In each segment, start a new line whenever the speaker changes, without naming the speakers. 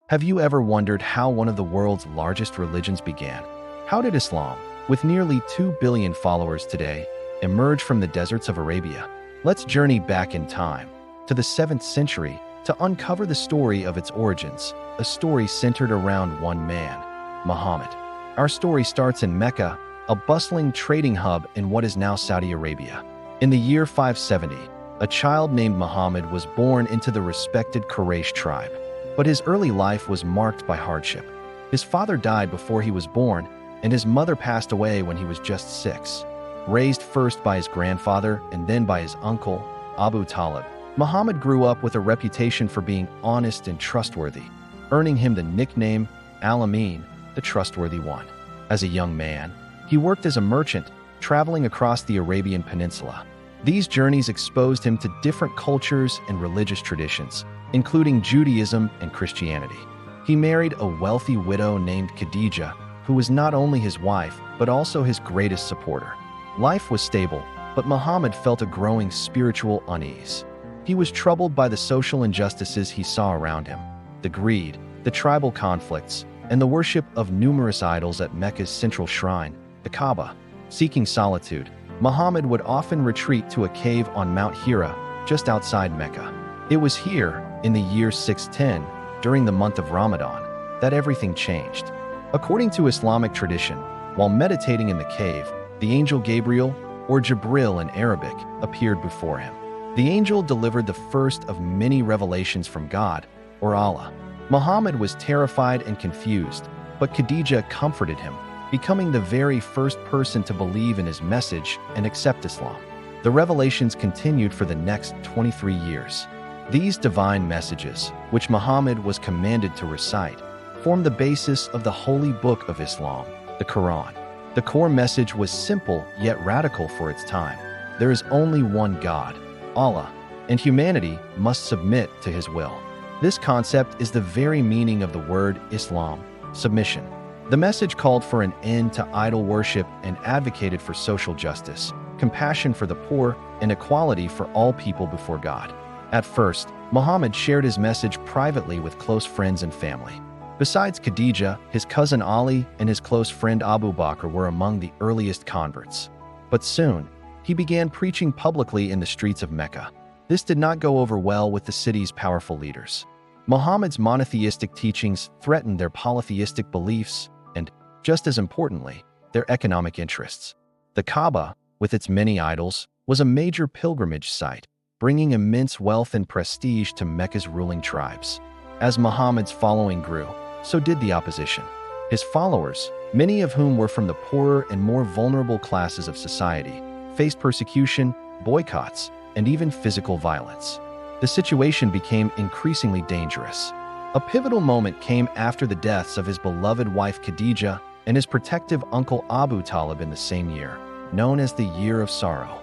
Have you ever wondered how one of the world's largest religions began? How did Islam, with nearly 2 billion followers today, emerge from the deserts of Arabia? Let's journey back in time, to the 7th century, to uncover the story of its origins, a story centered around one man, Muhammad. Our story starts in Mecca, a bustling trading hub in what is now Saudi Arabia. In the year 570, a child named Muhammad was born into the respected Quraysh tribe. But his early life was marked by hardship. His father died before he was born, and his mother passed away when he was just 6. Raised first by his grandfather and then by his uncle, Abu Talib, Muhammad grew up with a reputation for being honest and trustworthy, earning him the nickname Al-Amin, the trustworthy one. As a young man, he worked as a merchant, traveling across the Arabian Peninsula. These journeys exposed him to different cultures and religious traditions, including Judaism and Christianity. He married a wealthy widow named Khadija, who was not only his wife, but also his greatest supporter. Life was stable, but Muhammad felt a growing spiritual unease. He was troubled by the social injustices he saw around him, the greed, the tribal conflicts, and the worship of numerous idols at Mecca's central shrine, the Kaaba. Seeking solitude, Muhammad would often retreat to a cave on Mount Hira, just outside Mecca. It was here, in the year 610, during the month of Ramadan, that everything changed. According to Islamic tradition, while meditating in the cave, the angel Gabriel, or Jibril in Arabic, appeared before him. The angel delivered the first of many revelations from God, or Allah. Muhammad was terrified and confused, but Khadija comforted him, becoming the very first person to believe in his message and accept Islam. The revelations continued for the next 23 years. These divine messages, which Muhammad was commanded to recite, form the basis of the holy book of Islam, the Quran. The core message was simple yet radical for its time. There is only one God, Allah, and humanity must submit to his will. This concept is the very meaning of the word Islam, submission. The message called for an end to idol worship and advocated for social justice, compassion for the poor, and equality for all people before God. At first, Muhammad shared his message privately with close friends and family. Besides Khadija, his cousin Ali and his close friend Abu Bakr were among the earliest converts. But soon, he began preaching publicly in the streets of Mecca. This did not go over well with the city's powerful leaders. Muhammad's monotheistic teachings threatened their polytheistic beliefs and, just as importantly, their economic interests. The Kaaba, with its many idols, was a major pilgrimage site, bringing immense wealth and prestige to Mecca's ruling tribes. As Muhammad's following grew, so did the opposition. His followers, many of whom were from the poorer and more vulnerable classes of society, faced persecution, boycotts, and even physical violence. The situation became increasingly dangerous. A pivotal moment came after the deaths of his beloved wife Khadija and his protective uncle Abu Talib in the same year, known as the Year of Sorrow.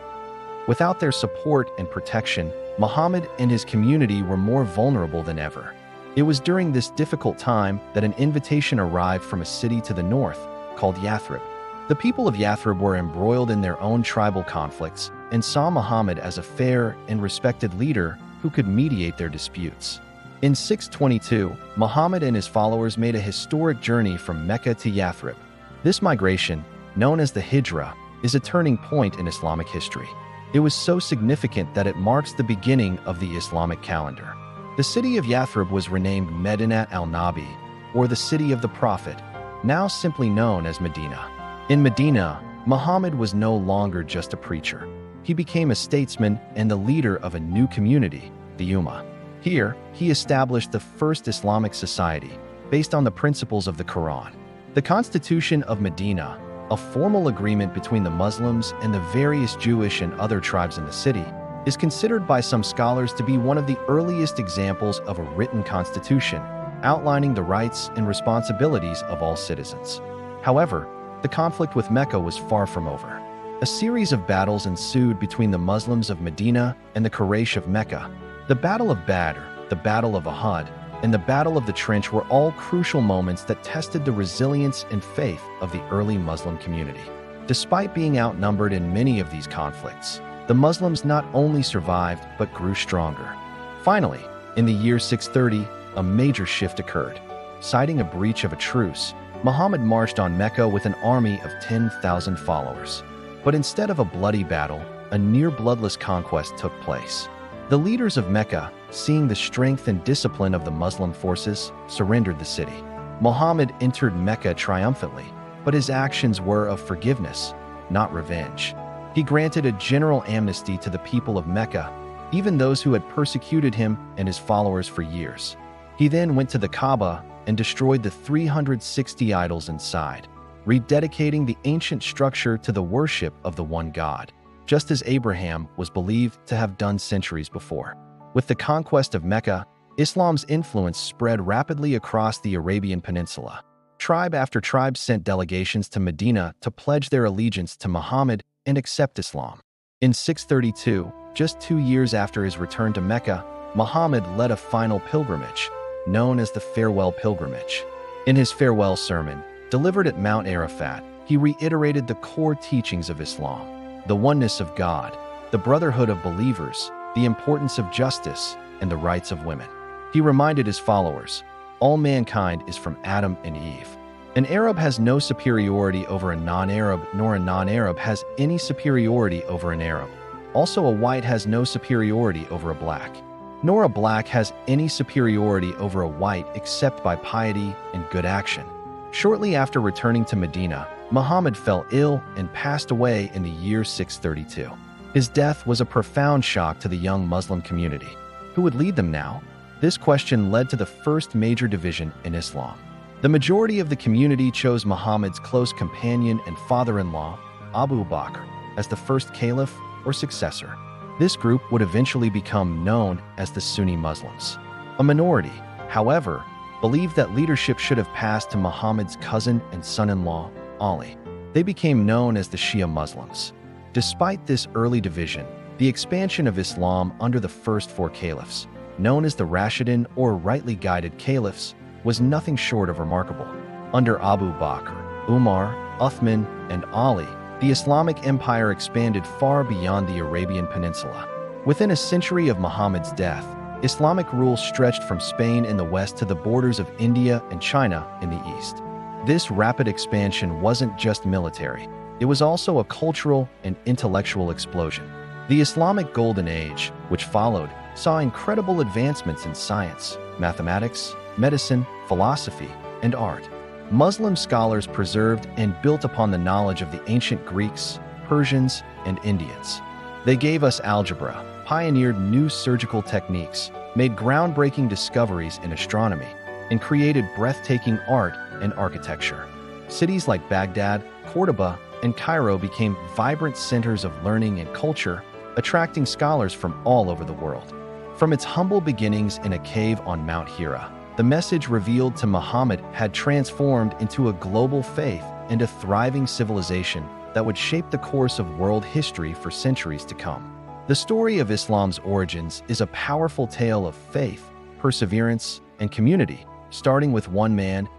Without their support and protection, Muhammad and his community were more vulnerable than ever. It was during this difficult time that an invitation arrived from a city to the north, called Yathrib. The people of Yathrib were embroiled in their own tribal conflicts and saw Muhammad as a fair and respected leader who could mediate their disputes. In 622, Muhammad and his followers made a historic journey from Mecca to Yathrib. This migration, known as the Hijra, is a turning point in Islamic history. It was so significant that it marks the beginning of the Islamic calendar. The city of Yathrib was renamed Medinat al-Nabi, or the City of the Prophet, now simply known as Medina. In Medina, Muhammad was no longer just a preacher. He became a statesman and the leader of a new community, the Ummah. Here, he established the first Islamic society, based on the principles of the Quran. The Constitution of Medina, a formal agreement between the Muslims and the various Jewish and other tribes in the city, is considered by some scholars to be one of the earliest examples of a written constitution, outlining the rights and responsibilities of all citizens. However, the conflict with Mecca was far from over. A series of battles ensued between the Muslims of Medina and the Quraysh of Mecca. The Battle of Badr, the Battle of Uhud, and the Battle of the Trench were all crucial moments that tested the resilience and faith of the early Muslim community. Despite being outnumbered in many of these conflicts, the Muslims not only survived but grew stronger. Finally, in the year 630, a major shift occurred. citing a breach of a truce, Muhammad marched on Mecca with an army of 10,000 followers. But instead of a bloody battle, a near-bloodless conquest took place. The leaders of Mecca, seeing the strength and discipline of the Muslim forces, surrendered the city. Muhammad entered Mecca triumphantly, but his actions were of forgiveness, not revenge. He granted a general amnesty to the people of Mecca, even those who had persecuted him and his followers for years. He then went to the Kaaba and destroyed the 360 idols inside, rededicating the ancient structure to the worship of the one God, just as Abraham was believed to have done centuries before. With the conquest of Mecca, Islam's influence spread rapidly across the Arabian Peninsula. Tribe after tribe sent delegations to Medina to pledge their allegiance to Muhammad and accept Islam. In 632, just 2 years after his return to Mecca, Muhammad led a final pilgrimage, known as the Farewell Pilgrimage. In his farewell sermon, delivered at Mount Arafat, he reiterated the core teachings of Islam: the oneness of God, the brotherhood of believers, the importance of justice, and the rights of women. He reminded his followers, all mankind is from Adam and Eve. An Arab has no superiority over a non-Arab, nor a non-Arab has any superiority over an Arab. Also, a white has no superiority over a black, nor a black has any superiority over a white except by piety and good action. Shortly after returning to Medina, Muhammad fell ill and passed away in the year 632. His death was a profound shock to the young Muslim community. Who would lead them now? This question led to the first major division in Islam. The majority of the community chose Muhammad's close companion and father-in-law, Abu Bakr, as the first caliph or successor. This group would eventually become known as the Sunni Muslims. A minority, however, believed that leadership should have passed to Muhammad's cousin and son-in-law, Ali. They became known as the Shia Muslims. Despite this early division, the expansion of Islam under the first 4 caliphs, known as the Rashidun or rightly guided caliphs, was nothing short of remarkable. Under Abu Bakr, Umar, Uthman, and Ali, the Islamic Empire expanded far beyond the Arabian Peninsula. Within a century of Muhammad's death, Islamic rule stretched from Spain in the west to the borders of India and China in the east. This rapid expansion wasn't just military, it was also a cultural and intellectual explosion. The Islamic Golden Age, which followed, saw incredible advancements in science, mathematics, medicine, philosophy, and art. Muslim scholars preserved and built upon the knowledge of the ancient Greeks, Persians, and Indians. They gave us algebra, pioneered new surgical techniques, made groundbreaking discoveries in astronomy, and created breathtaking art and architecture. Cities like Baghdad, Cordoba, and Cairo became vibrant centers of learning and culture, attracting scholars from all over the world. From its humble beginnings in a cave on Mount Hira, the message revealed to Muhammad had transformed into a global faith and a thriving civilization that would shape the course of world history for centuries to come. The story of Islam's origins is a powerful tale of faith, perseverance, and community, starting with one man's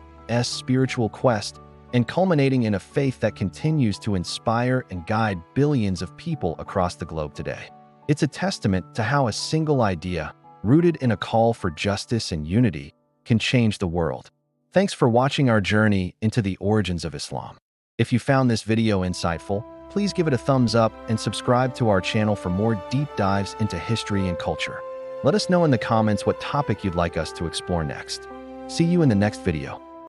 spiritual quest and culminating in a faith that continues to inspire and guide billions of people across the globe today. It's a testament to how a single idea, rooted in a call for justice and unity, can change the world. Thanks for watching our journey into the origins of Islam. If you found this video insightful, please give it a thumbs up and subscribe to our channel for more deep dives into history and culture. Let us know in the comments what topic you'd like us to explore next. See you in the next video.